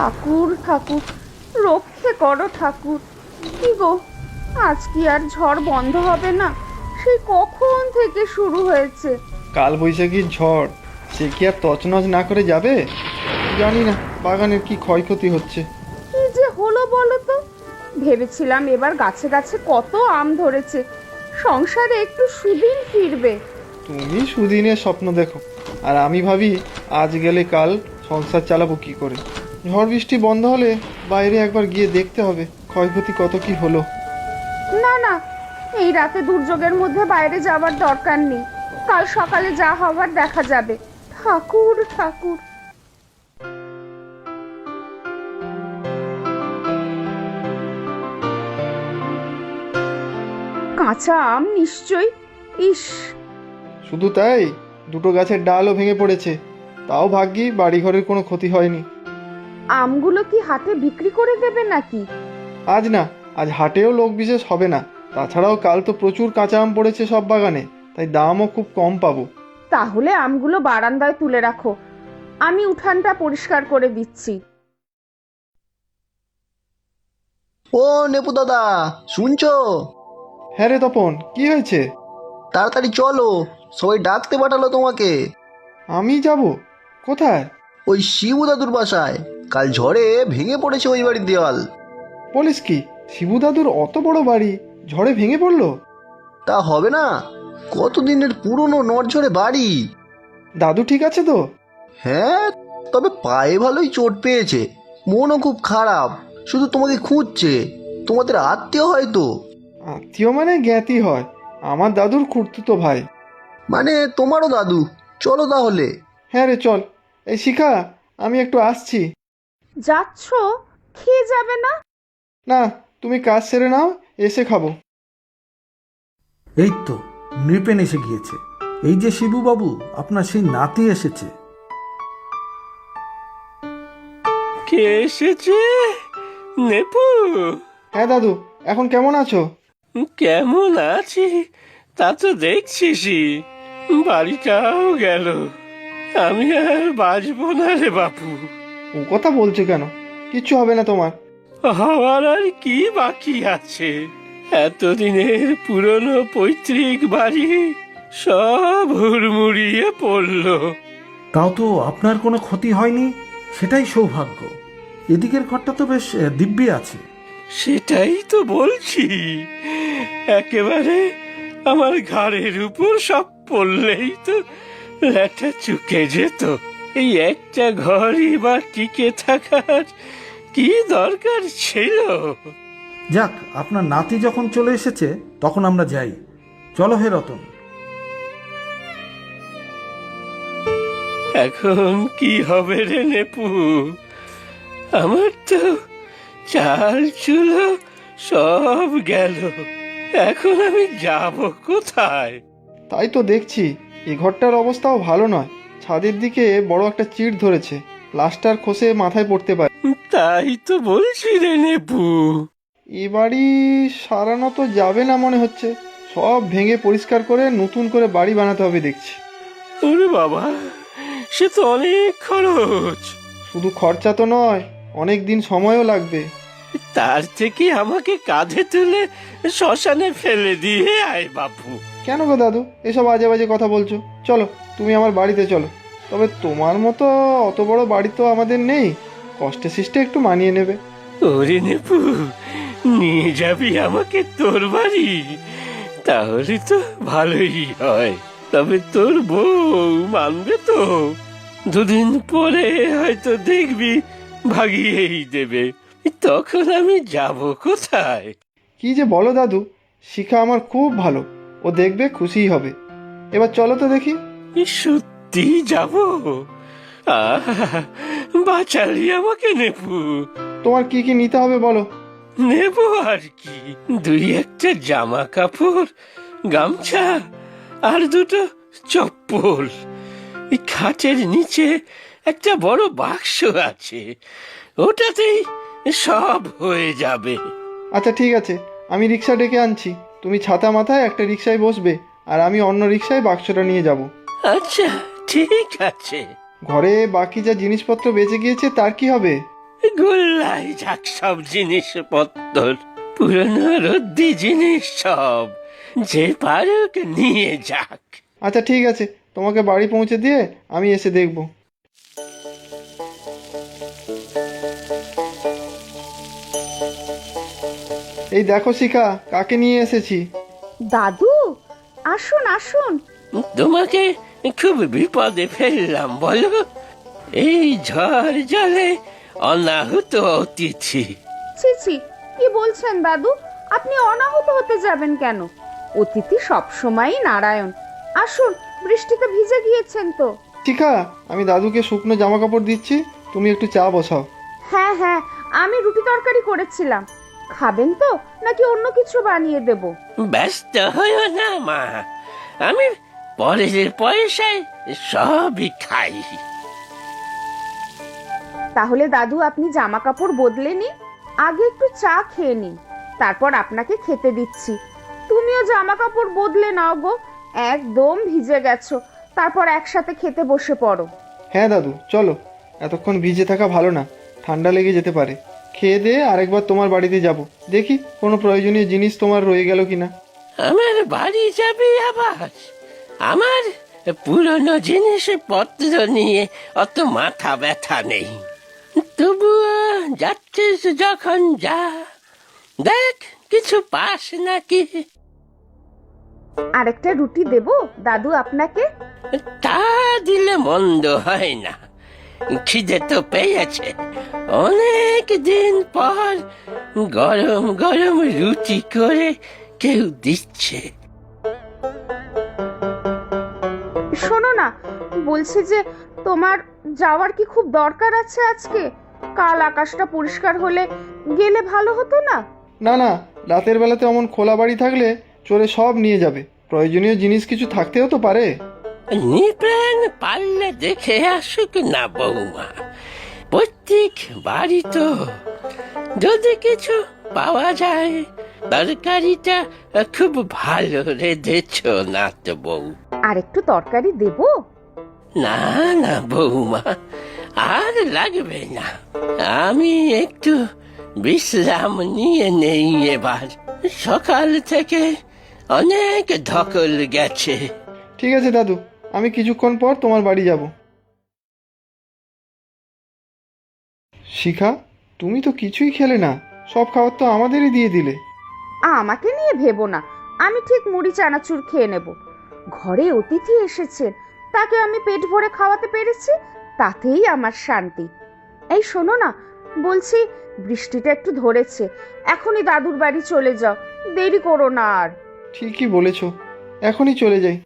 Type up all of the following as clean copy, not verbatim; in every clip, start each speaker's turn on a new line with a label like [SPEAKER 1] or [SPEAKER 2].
[SPEAKER 1] ঠাকুর ঠাকুর, রক্ষে করো ঠাকুর। কি গো, আজ কি আর ঝড় বন্ধ হবে না? সেই কখন থেকে শুরু হয়েছে।
[SPEAKER 2] কাল বৈশাখীর ঝড়, সে কি আর তছনছ না করে যাবে? জানি না বাগানের কি ক্ষয়ক্ষতি হচ্ছে।
[SPEAKER 1] কি যে হলো বলো তো। ভেবেছিলাম এবার গাছে গাছে কত আম ধরেছে, সংসারে একটু সুদিন ফিরবে।
[SPEAKER 2] তুমি সুদিনের স্বপ্ন দেখো, আর আমি ভাবি আজ গেলে কাল সংসার চালাবো কি করে। ঝড় বৃষ্টি বন্ধ হলে বাইরে একবার গিয়ে দেখতে হবে ক্ষয়ক্ষতি কত কি হলো।
[SPEAKER 1] না না, এই রাতে দুর্যোগের মধ্যে বাইরে যাবার দরকার নেই। কাল সকালে যা হবার দেখা যাবে। ঠাকুর ঠাকুর। কাঁচা আম নিশ্চয়ই। ইস,
[SPEAKER 2] শুধু তাই, দুটো গাছের ডালও ভেঙে পড়েছে। তাও ভাগ্যি বাড়িঘরের কোনো ক্ষতি হয়নি।
[SPEAKER 1] আমগুলো কি হাতে বিক্রি করে দেবে নাকি?
[SPEAKER 2] আজ না, আজ হাটেও লোক বিশেষ হবে না। তাছাড়াও কাল তো প্রচুর কাঁচা আম পড়েছে সব বাগানে, তাই দামও খুব কম পাবো।
[SPEAKER 1] তাহলে আমগুলো বারান্দায় তুলে রাখো, আমি উঠানটা পরিষ্কার করে দিচ্ছি।
[SPEAKER 3] ও নেপু দাদা, শুনছো?
[SPEAKER 2] হ্যাঁ রে তপন, কি হয়েছে?
[SPEAKER 3] তাড়াতাড়ি চলো, সবাই ডাকতে পাঠালো তোমাকে।
[SPEAKER 2] আমি যাব? কোথায়?
[SPEAKER 3] ওই শিবু দাদুর বাসায়। কাল ঝড়ে ভেঙে পড়েছে ওই বাড়ির দেওয়াল।
[SPEAKER 2] বলিস কি, শিবু দাদুর অত বড় বাড়ি ঝড়ে ভেঙে পড়লো?
[SPEAKER 3] তা হবে না, কতদিনের পুরনো নড়ঝড়ে বাড়ি।
[SPEAKER 2] দাদু ঠিক আছে তো?
[SPEAKER 3] হ্যাঁ, তবে পায়ে ভালোই চোট পেয়েছে, মনও খুব খারাপ। শুধু তোমাকে খুঁজছে। তোমাদের আত্মীয় হয়তো।
[SPEAKER 2] আত্মীয় মানে জ্ঞাতি হয়, আমার দাদুর খুড়তুতো ভাই।
[SPEAKER 3] মানে তোমারও দাদু। চলো তাহলে।
[SPEAKER 2] হ্যাঁ রে চল। এই শিখা, আমি একটু আসছি।
[SPEAKER 1] যাচ্ছ? খেয়ে যাবে না?
[SPEAKER 2] না, তুমি কাজ সেরে নাও, এসে খাবো।
[SPEAKER 4] এই তো নৃপেন এসে গিয়েছে। এই যে শিবুবাবু, আপনার সেই নাতি এসেছে।
[SPEAKER 5] কে এসেছে? নেপু?
[SPEAKER 2] হ্যাঁ দাদু, এখন কেমন আছো?
[SPEAKER 5] কেমন আছি তা তো দেখছিসই, বাড়িটাও গেল। আমি আর বাঁচবো না রে বাপু।
[SPEAKER 2] ও কথা বলছো কেন? কিচ্ছু হবে না তোমার।
[SPEAKER 5] হওয়ার আর কি বাকি আছে? এতদিনের পুরনো পৈতৃক বাড়ি সব হুড়মুড়িয়ে পড়লো।
[SPEAKER 4] তাও তো আপনার কোনো ক্ষতি হয়নি, সেটাই সৌভাগ্য। এদিকের ঘরটা তো বেশ দিব্যি আছে।
[SPEAKER 5] সেটাই তো বলছি, একেবারে আমার ঘাড়ের উপর সব পড়লেই তো ল্যাটা চুকে যেত। এই একটা ঘরই বা টিকে থাকার কি দরকার ছিল?
[SPEAKER 4] যাক, আপনার নাতি যখন চলে এসেছে তখন আমরা যাই। চলো হে রতন।
[SPEAKER 5] এখন কি হবে রে নেপু? আমার তো চাল চুলো সব গেল। এখন আমি যাব কোথায়?
[SPEAKER 2] তাই তো দেখছি, এই ঘরটার অবস্থাও ভালো নয়। ছাদের দিকে বড় একটা চিড় ধরেছে, প্লাস্টার খসে মাথায় পড়তে পারে।
[SPEAKER 5] তাই তো বলছি রে নেপু।
[SPEAKER 2] এ বাড়ি সারানো তো যাবে না মনে হচ্ছে। সব ভেঙে পরিষ্কার করে নতুন করে বাড়ি বানাতে হবে দেখছি।
[SPEAKER 5] ওরে বাবা, সে তো অনেক খরচ।
[SPEAKER 2] শুধু খরচা তো নয়, অনেক দিন সময়ও লাগবে।
[SPEAKER 5] তার থেকে আমাকে কাঁধে তুলে শ্মশানে ফেলে দিয়ে আয় বাপু।
[SPEAKER 2] কেন গো দাদু, এসব আজে বাজে কথা বলছো? চলো, তুমি আমার বাড়িতে চলো। তবে তোমার মতো অত বড় বাড়ি তো আমাদের নেই, কষ্টে সৃষ্টে একটু মানিয়ে নেবে।
[SPEAKER 5] ওরে নেপু, নিয়ে যাবি আমাকে তোর বাড়ি? তাহলে তো ভালোই হয়। তবে তোর বউ মানবে তো? দুদিন পরে হয়তো দেখবি ভাগিয়েই দেবে। তখন আমি যাব কোথায়?
[SPEAKER 2] কি যে বলো দাদু, শিখা আমার খুব ভালো, ও দেখবে খুশিই হবে। এবার চলো তো দেখি।
[SPEAKER 5] সত্যি যাব? আহা, বাঁচালি আমাকে নেপু।
[SPEAKER 2] তোমার কি কি নিতে হবে বলো।
[SPEAKER 5] নেব আর কি, দুই একটা জামা কাপড়, গামছা আর দুটো চপ্পল। এই খাটের নিচে একটা বড় বাক্স আছে, ওটাতেই সব হয়ে যাবে।
[SPEAKER 2] আচ্ছা ঠিক আছে, আমি রিক্সা ডেকে আনছি। তুমি ছাতা মাথায় একটা রিক্সায় বসবে, আর আমি অন্য রিক্সায় বাক্সটা নিয়ে যাব।
[SPEAKER 5] আচ্ছা ঠিক আছে।
[SPEAKER 2] ঘরে বাকি যা জিনিসপত্র বেঁচে গিয়েছে তার কি হবে?
[SPEAKER 5] গোল্লাই যাক সব জিনিসপত্র, পুরনো রদ্দি জিনিস সব, যে পারুক নিয়ে যাক।
[SPEAKER 2] আচ্ছা ঠিক আছে, তোমাকে বাড়ি পৌঁছে দিয়ে আমি এসে দেখব। এই দেখো শিখা, কাকে নিয়ে এসেছি।
[SPEAKER 1] দাদু, আসুন আসুন।
[SPEAKER 5] তোমাকে খুব বিপদে ফেললাম বলো, এই ঝড় জলে অনাহুত অতিথি।
[SPEAKER 1] ছি ছি, কি বলছেন দাদু? আপনি অনাহুত হতে যাবেন কেন? অতিথি সবসময়ই নারায়ণ। আসুন, বৃষ্টিতে ভিজে গিয়েছেন তো।
[SPEAKER 2] শিখা, আমি দাদুকে শুকনো জামা কাপড় দিচ্ছি, তুমি একটু চা বসাও।
[SPEAKER 1] হ্যাঁ হ্যাঁ, আমি রুটি তরকারি করেছিলাম। খাবেন তো নাকি অন্য কিছু বানিয়ে দেব?
[SPEAKER 5] ব্যস্ত হইও না মা, আমি পরের পয়সায় সবই খাই।
[SPEAKER 1] তাহলে দাদু, আপনি জামা কাপড় বদলে নিন, আগে একটু চা খেয়ে নিন, তারপর আপনাকে খেতে দিচ্ছি। তুমিও জামা কাপড় বদলে নাও গো, একদম ভিজে গেছো। তারপর একসাথে খেতে বসে পড়ো।
[SPEAKER 2] হ্যাঁ দাদু, চলো, এতক্ষণ ভিজে থাকা ভালো না, ঠান্ডা লেগে যেতে পারে। খেয়ে দিয়ে আরেকবার তোমার বাড়িতে যাব, দেখি কোনো প্রয়োজনীয় জিনিস তোমার রয়ে গেল কিনা।
[SPEAKER 5] আমার বাড়ি যাবি আবার? আমার পুরনো জিনিসপত্র নিয়ে অত মাথা ব্যথা নেই। তবুও যাচ্ছিস যখন যা, দেখ কিছু পাস নাকি।
[SPEAKER 1] আরেকটা রুটি দেব দাদু আপনাকে?
[SPEAKER 5] তা দিলে মন্দ হয় না, খিদে তো পেয়েছে। অনেক দিন পর গরম গরম রুটি করে কেউ দিচ্ছে।
[SPEAKER 1] শোনো না, বলছি যে তোমার যাওয়ার কি খুব দরকার আছে আজকে? কাল আকাশটা পরিষ্কার হলে গেলে ভালো হতো না?
[SPEAKER 2] না না, রাতের বেলাতে অমন খোলা বাড়ি থাকলে চোরে সব নিয়ে যাবে। প্রয়োজনীয় জিনিস কিছু থাকতেও তো পারে।
[SPEAKER 5] নিপ্রাণ পারলে দেখে আসুক না বৌমা, প্রত্যেক বাড়ি তো। যদি কিছু পাওয়া যায়, তরকারিটা খুব ভালো রেঁধেছ না তো বউ।
[SPEAKER 1] আর একটু তরকারি দেব?
[SPEAKER 5] না না বৌমা, আর লাগবে না। আমি একটু বিশ্রাম নিয়ে নেই এবার, সকাল থেকে অনেক ধকল গেছে।
[SPEAKER 2] ঠিক আছে দাদু, আমি কিছুক্ষণ পর তোমার বাড়ি যাব। শিখা, তুমি তো কিছুই খেলে না, সব খাবার তো আমাদেরই দিয়ে দিলে।
[SPEAKER 1] আমাকে নিয়ে ভেবো না, আমি ঠিক মুড়ি চানাচুর খেয়ে নেব। ঘরে অতিথি এসেছেন, তাকে আমি পেট ভরে খাওয়াতে পেরেছি, তাতেই আমার শান্তি। এই শোনো না, বলছি বৃষ্টিটা একটু ধরেছে, এখনই দাদুর বাড়ি চলে যাও, দেরি করো না আর।
[SPEAKER 2] ঠিকই বলেছ, এখনই চলে যাই।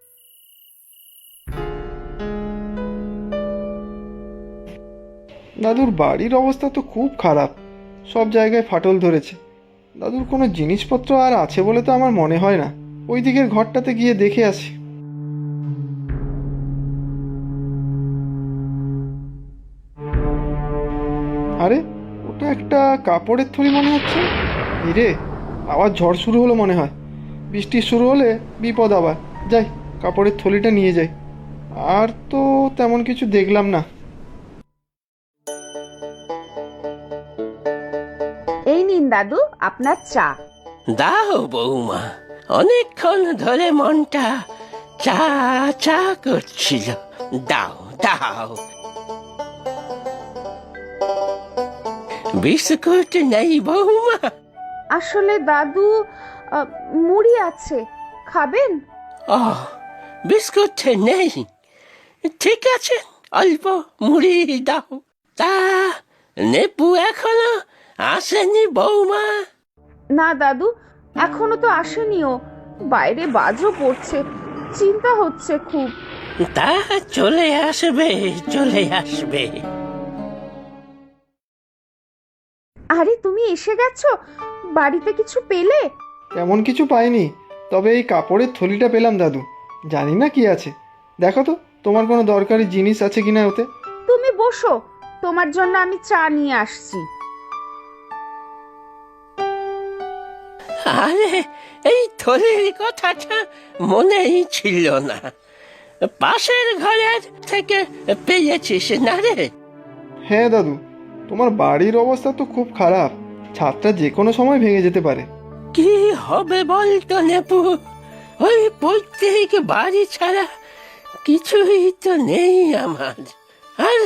[SPEAKER 2] দাদুর বাড়ির অবস্থা তো খুব খারাপ, সব জায়গায় ফাটল ধরেছে। দাদুর কোনো জিনিসপত্র আর আছে বলে তো আমার মনে হয় না। ওই দিকের ঘরটাতে গিয়ে দেখে আসি। আরে, ওটা একটা কাপড়ের থলি মনে হচ্ছে। হিরে, আবার ঝড় শুরু হলো মনে হয়। বৃষ্টি শুরু হলে বিপদ আবার। যাই, কাপড়ের থলিটা নিয়ে যাই। আর তো তেমন কিছু দেখলাম না।
[SPEAKER 1] এই নিন দাদু আপনার চা।
[SPEAKER 5] দাও বৌমা, অনেকক্ষণ ধরে মনটা চা চা করছিল। দাও দাও। বিস্কুট নেই বৌমা?
[SPEAKER 1] আসলে দাদু, মুড়ি আছে, খাবেন?
[SPEAKER 5] ও, বিস্কুট নেই, ঠিক আছে, অল্প মুড়ি দাও। তা নেপু এখনো আসেনি বৌমা?
[SPEAKER 1] না দাদু, এখনো তো আসেনিও, বাইরে বাজও পড়ছে, চিন্তা হচ্ছে খুব।
[SPEAKER 5] তা চলে আসবে, চলে আসবে।
[SPEAKER 1] আরে তুমি এসে গেছো, বাড়িতে কিছু পেলে?
[SPEAKER 2] তেমন কিছু পাইনি, তবে এই কাপড়ের থলিটা পেলাম দাদু। জানি না কি আছে, দেখো তো তোমার কোনো দরকারি জিনিস আছে কিনা ওতে।
[SPEAKER 1] তুমি বসো, তোমার জন্য আমি চা নিয়ে আসছি।
[SPEAKER 5] আরে, এই থলির কথাটা মনেই ছিল না। পাশের ঘরের থেকে পেয়েছিস না রে?
[SPEAKER 2] হ্যাঁ দাদু, তোমার বাড়ির অবস্থা তো খুব খারাপ, ছাদটা যে কোনো সময় ভেঙে যেতে পারে।
[SPEAKER 5] কি হবে বলতো নেপু? ওই পৈতৃক বাড়ি ছাড়া কিছুই তো নেই আমার। আর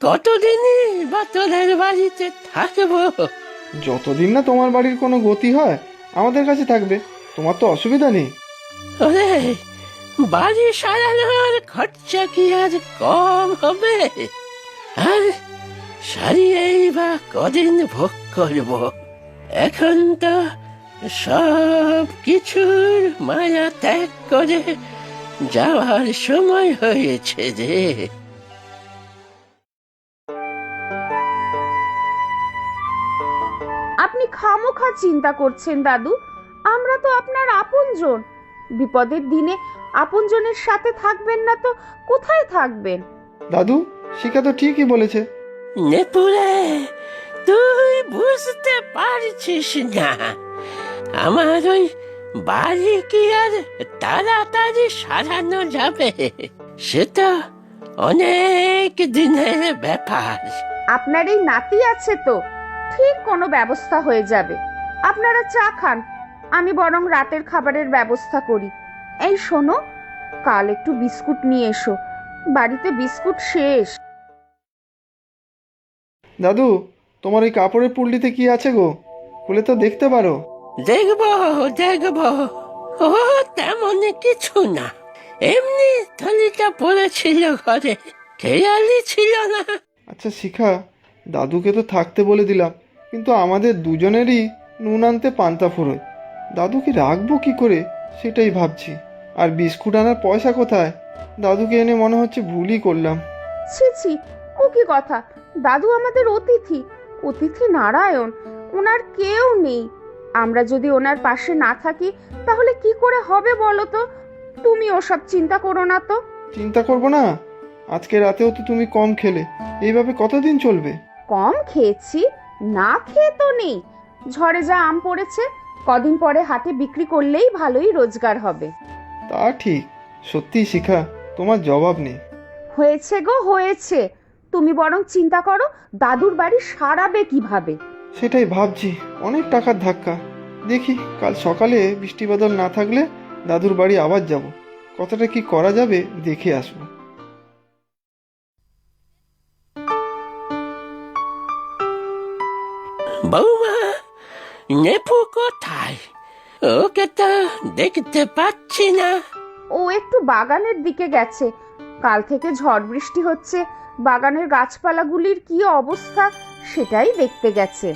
[SPEAKER 5] কতদিনই বা তোদের বাড়িতে থাকবো?
[SPEAKER 2] যতদিন না তোমার বাড়ির কোনো গতি হয় আমাদের কাছে থাকবে, তোমার তো অসুবিধা নেই।
[SPEAKER 5] ওরে, বাড়ি সারানোর খরচা কি আর কম হবে? আর সারিয়েই বা কদিন ভোগ করব? এখন তো সব কিছুর মায়া ত্যাগ করে যাওয়ার সময় হয়েছে রে।
[SPEAKER 1] আপনি খামোখা চিন্তা করছেন দাদু, আমরা তো আপনার আপনজন। বিপদের দিনে আপনজনের সাথে থাকবেন না তো কোথায় থাকবেন?
[SPEAKER 2] দাদু, শিখা তো ঠিকই বলেছে।
[SPEAKER 5] নেপুরে, তুই বুঝতে পারছিস না, আমার ওই বাড়ি কি আর তাড়াতাড়ি সারানো যাবে? সেটা অনেক দিনের ব্যাপার।
[SPEAKER 1] আপনার এই নাতি আছে তো, ঠিক কোনো ব্যবস্থা হয়ে যাবে। আপনারা চা খান, আমি বরং রাতের খাবারের ব্যবস্থা করি। এই শোনো, কাল একটু বিস্কুট নিয়ে এসো, বাড়িতে বিস্কুট শেষ।
[SPEAKER 2] দাদু, তোমার ওই কাপড়ের পুলটিতে কি আছে গো? খুলে তো দেখতে পারো।
[SPEAKER 5] দেখব দেখব, ও তেমন কিছু না, এমনি থলিটা পড়েছিল ঘরে, খেয়ালই ছিল না।
[SPEAKER 2] আচ্ছা শিখা, দাদুকে তো থাকতে বলে দিলাম, কিন্তু আমাদের দুজনেরই নুন আনতে পান্তা ফুরোয়। দাদুকে রাখবো কি করে সেটাই ভাবছি। আর বিস্কুট আনার পয়সা কোথায়? দাদুকে এনে মনে হচ্ছে ভুলই করলাম।
[SPEAKER 1] ছি ছি, ও কি কথা? দাদু আমাদের অতিথি, অতিথি নারায়ণ, ওনার কেউ নেই। আমরা যদি ওনার পাশে না থাকি তাহলে কি করে হবে বলো তো? তুমি ওসব চিন্তা করো না তো।
[SPEAKER 2] চিন্তা করবো না? আজকে রাতেও তো তুমি কম খেলে, এইভাবে কতদিন চলবে?
[SPEAKER 1] কম খেয়েছি, না খেয়ে তো নেই। ঝড়ে যা আম পড়েছে, কদিন পরে হাটে বিক্রি করলেই ভালোই রোজগার হবে।
[SPEAKER 2] তা ঠিক, সত্যি শিখা, তোমার জবাব নেই।
[SPEAKER 1] হয়েছে গো হয়েছে, তুমি বরং চিন্তা করো দাদুর বাড়ি সারাবে কিভাবে।
[SPEAKER 2] সেটাই ভাবছি, অনেক টাকার ধাক্কা। দেখি কাল সকালে বৃষ্টি বাদল না থাকলে দাদুর বাড়ি আবার যাব, কতটা কি করা যাবে দেখে আসবো।
[SPEAKER 5] বৌমা, নেপু কোথায়? ওকে তো দেখতে পাচ্ছি না।
[SPEAKER 1] ও একটু বাগানের দিকে গেছে, কাল থেকে ঝড় বৃষ্টি হচ্ছে, বাগানের গাছপালাগুলির কি অবস্থা সেটাই দেখতে গেছে।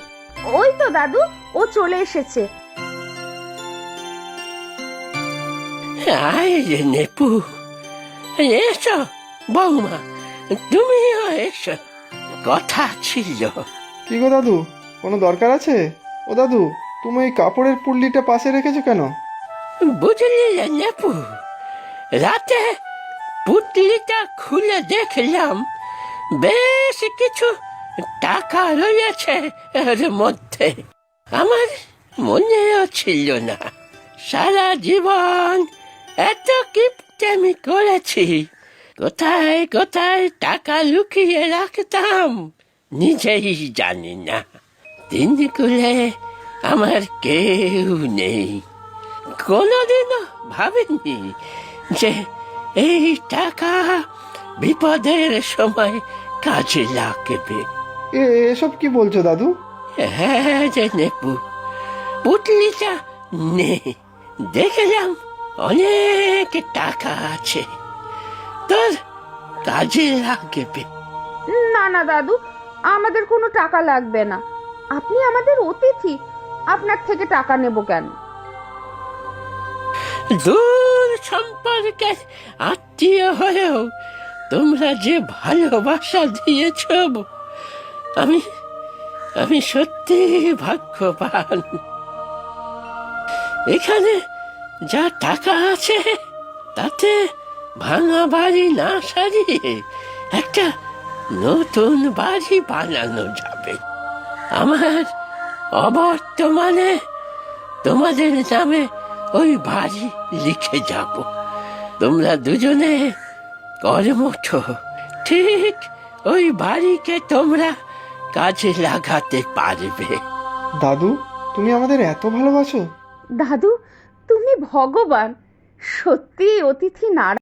[SPEAKER 1] ওই তো দাদু, ও চলে এসেছে।
[SPEAKER 5] আয় রে নেপু, এসো বৌমা, তুমিও এসো, কথা ছিল।
[SPEAKER 2] কি গো দাদু, কোনো দরকার আছে? ও দাদু, তুমি এই কাপড়ের পুল্লিটা পাশে রেখেছো কেন?
[SPEAKER 5] বুঝলি রে নেপু, রাতে পুটলিটা খুলে দেখলাম বেশ কিছু টাকা রয়েছে এর মধ্যে। আমার মনেও ছিল না, সারা জীবন এত কিপটেমি করেছি, কোথায় কোথায় টাকা লুকিয়ে রাখতাম নিজেই জানি না। দিনগুলো আমার কেউ নেই, কোনোদিনও ভাবিনি যে এই টাকা বিপদের সময় কাজে লাগবে।
[SPEAKER 2] এসব কি বলছো দাদু?
[SPEAKER 5] হ্যাঁ রে নেপু, পুটলিটা নে, দেখলাম অনেক টাকা আছে, তোর কাজে লাগবে।
[SPEAKER 1] না না দাদু, আমাদের কোনো টাকা লাগবে না, আপনি আমাদের অতিথি, আপনার থেকে টাকা নেব কেন?
[SPEAKER 5] দূর সম্পর্কের আত্মীয় হয়েও তোমরা যে ভালোবাসা দিয়েছ, আমি আমি সত্যি ভাগ্যবান। এখানে যা টাকা আছে তাতে ভাঙা বাড়ি না সারিয়ে একটা নতুন বাড়ি বানানো যাবে। আমার অবর্তমানে তোমাদের নামে ওই বাড়ি লিখে যাব। তোমরা দুজনে কর্মঠ, ঠিক ওই বাড়িকে তোমরা কাজে লাগাতে পারবে।
[SPEAKER 2] দাদু, তুমি আমাদের এত ভালোবাসো?
[SPEAKER 1] দাদু, তুমি ভগবান। সত্যি অতিথি নারায়ণ।